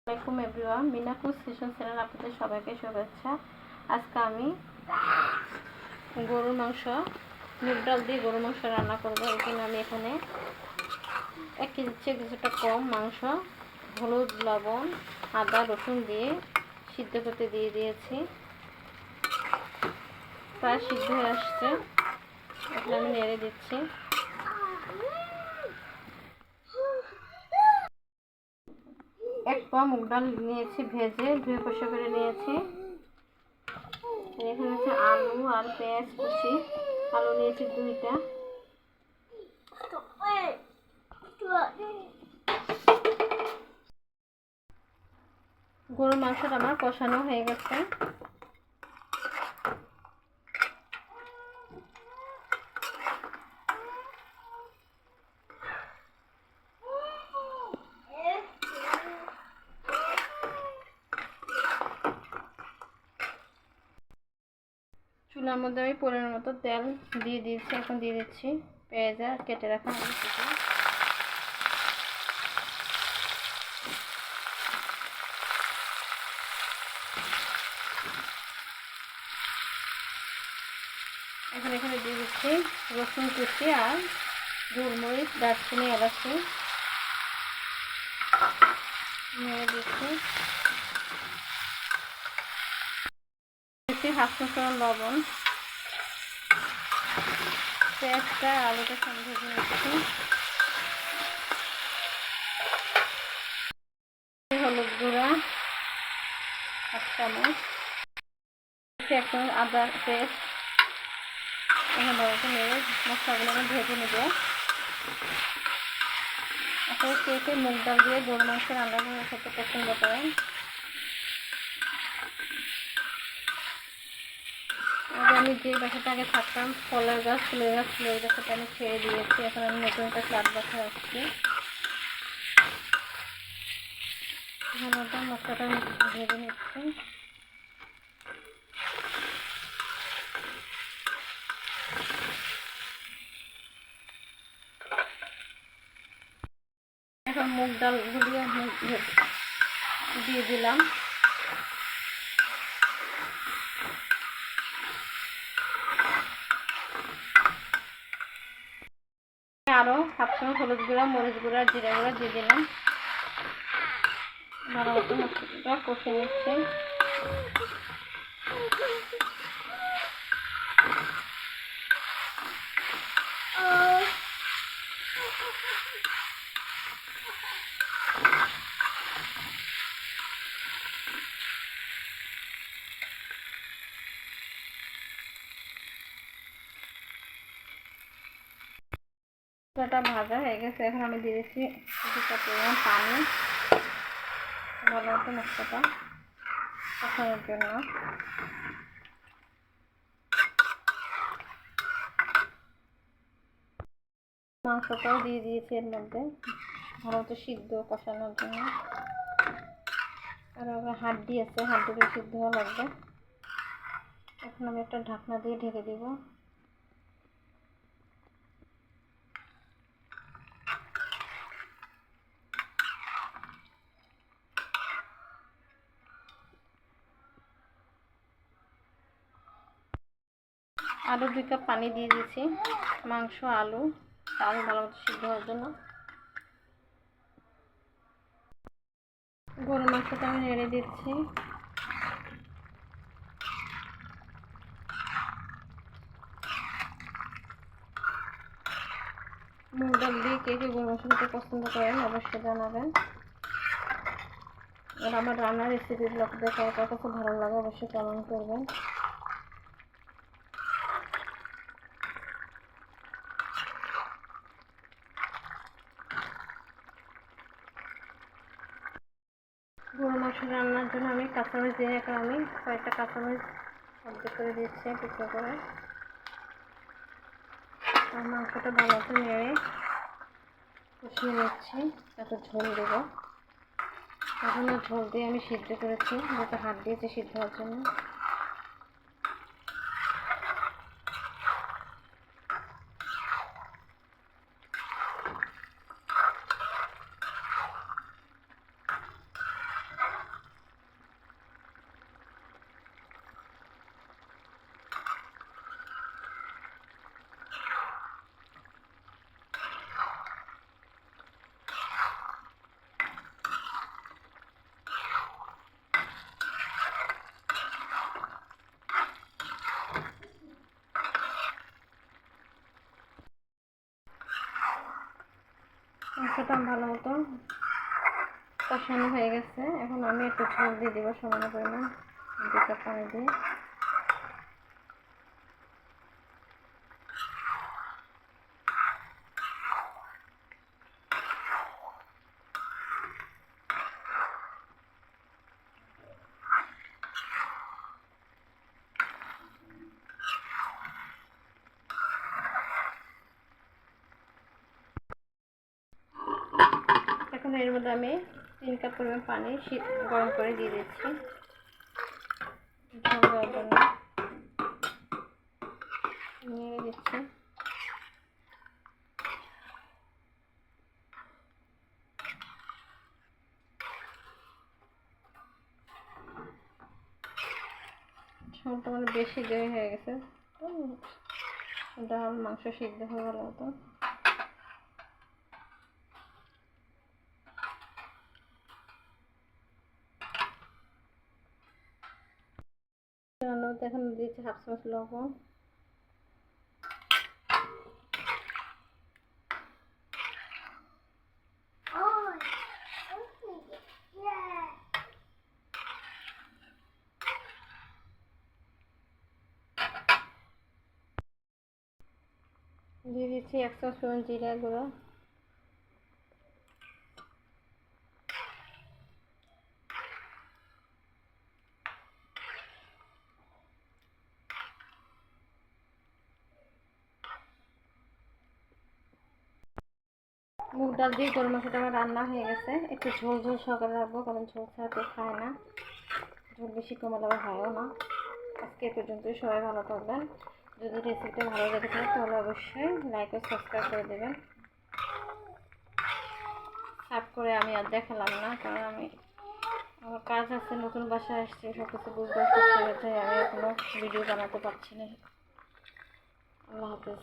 আসসালামু আলাইকুম everyone, মিনাকুস kitchen channel আপনাদের সবাইকে শুভেচ্ছা। আজকে আমি গরুর মাংস, মুগ ডাল দিয়ে গরুর মাংস রান্না করব। এখানে আমি 1 কেজির চেয়ে কিছুটা কম মাংস হলুদ, লবণ, আদা, রসুন দিয়ে সিদ্ধ করতে দিয়ে দিয়েছি। প্রায় সিদ্ধ হয়ে আসছে, এখন আমি নেড়ে দিচ্ছি। এক পা মুগ ডাল নিয়েছি, ভেজে ধুয়ে পরিষ্কার করে নিয়েছি। এখানে আছে আলু আর পেঁয়াজ কুচি। আলু নিয়েছি 2টা। গরুর মাংসটা আমার কষানো হয়ে গেছে। চুলার মধ্যে আমি পরিমাণ মতো তেল দিয়ে দিয়েছি। এখন দিয়ে দিচ্ছি পেঁয়াজ আর কেটে রাখা আলু কুচি। এখানে দিয়ে দিচ্ছি রসুন কুচি আর গোলমরিচ, দারচিনি, এলাচি নেড়ে দিচ্ছি। হাফ চামচ লবণ। পেঁয়াজটা আলুটা সঙ্গে ভেজে নিচ্ছি। হলুদ গুঁড়া 1 চামচ, 1 চামচ আদা পেস্ট। এখন ভালো নেড়ে মশলাগুলো আমি ভেজে নেব। আসলে কে মুগ ডাল দিয়ে গরুর মাংস রান্না করে খেতে পছন্দ করেন। আমি যে বাসাটা আগে থাকতাম, ফলের গাছ, ফুলের গাছ ছিল, ওই গাছটা আমি ছেড়ে দিয়েছি। এখন আমি নতুন একটা ফ্ল্যাট বাসায় আসছি। এখন মশলাটা ভেজে নিচ্ছি। এখন মুগ ডাল গুলিয়ে দিয়ে দিলাম। আরো 1/2 চামচ হলুদ গুঁড়া, মরিচ গুঁড়া, জিরা গুঁড়া দিয়ে দিলাম। ভালো মতো মশলাটা কষে নিচ্ছি। মশলাটা ভাজা হয়ে গেছে। এখন আমি দিয়ে দিচ্ছি কিছুটা পরিমাণ পানি, ভালো মতো মশলাটা কষানোর জন্য। মাংসটাও দিয়ে দিয়েছি এর মধ্যে, ভালো মতো সিদ্ধ কষানোর জন্য। আর আবার হাড্ডি আছে, হাড্ডিটা সিদ্ধ হওয়া লাগবে। এখন আমি একটা ঢাকনা দিয়ে ঢেকে দিব। আরও 2 কাপ পানি দিয়ে দিয়েছি মাংস, আলু ভালো মতো সিদ্ধ হওয়ার জন্য। গরুর মাংসটা আমি নেড়ে দিচ্ছি। মুগ ডাল দিয়ে কে গরুর মাংস খেতে পছন্দ করেন অবশ্যই জানাবেন। আর আমার রান্নার রেসিপিগুলো আপনাদের কার কাছে ভালো লাগে অবশ্যই কমেন্ট করবেন। গরুর মাংস রান্নার জন্য আমি কাঁচামরিচ দিয়ে, এখন আমি কয়েকটা কাঁচামরিচ অর্ধেক করে দিচ্ছি টুকরো করে। আর মাংসটা ভালো মতো নেড়ে কষিয়ে নিচ্ছি। এত ঝোল দেবো, এখন ঝোল দিয়ে আমি সিদ্ধ করেছি, যেটা হাত দিয়েছে সিদ্ধ হওয়ার জন্য। মশলাটা ভালো মতো কষানো হয়ে গেছে। এখন আমি একটু ঝোল দিয়ে দেবো সামান্য পরিমাণ, 2 কাপ পানি দিয়ে। এখন এর মধ্যে আমি 3 কাপ পরিমাণ পানি গরম করে দিয়ে দিচ্ছি ঝোল দেওয়ার জন্য। নেড়ে দিচ্ছি। ঝোলটা মানে বেশি দেরি হয়ে গেছে, ডাল মাংস সিদ্ধ হয়ে গেল তো। এখন দিয়েছি 1/2 চামচ লবণ, দিয়ে দিচ্ছি 1 চামচ পরিমাণ জিরা গুঁড়ো, মুগ ডাল দিয়ে গরুর মাংসটা আমার রান্না হয়ে গেছে। একটু ঝোল ঝোল সহকারে রাখবো, কারণ ঝোল ছাড়া কেউ খায় না, ঝোল বেশি কমালে আবার হয়ও না। আজকে এ পর্যন্তই, সবাই ভালো থাকবেন। যদি রেসিপিটা ভালো লেগে থাকে তাহলে অবশ্যই লাইক ও সাবস্ক্রাইব করে দেবেন। সার্ভ করে আমি আর দেখালাম না, কারণ আমার কাজ আছে, নতুন বাসায় আসছে, সব কিছু বুঝতে করতে হয়েছে, আমি এখনো ভিডিও বানাতে পারছি না। আল্লাহ হাফেজ।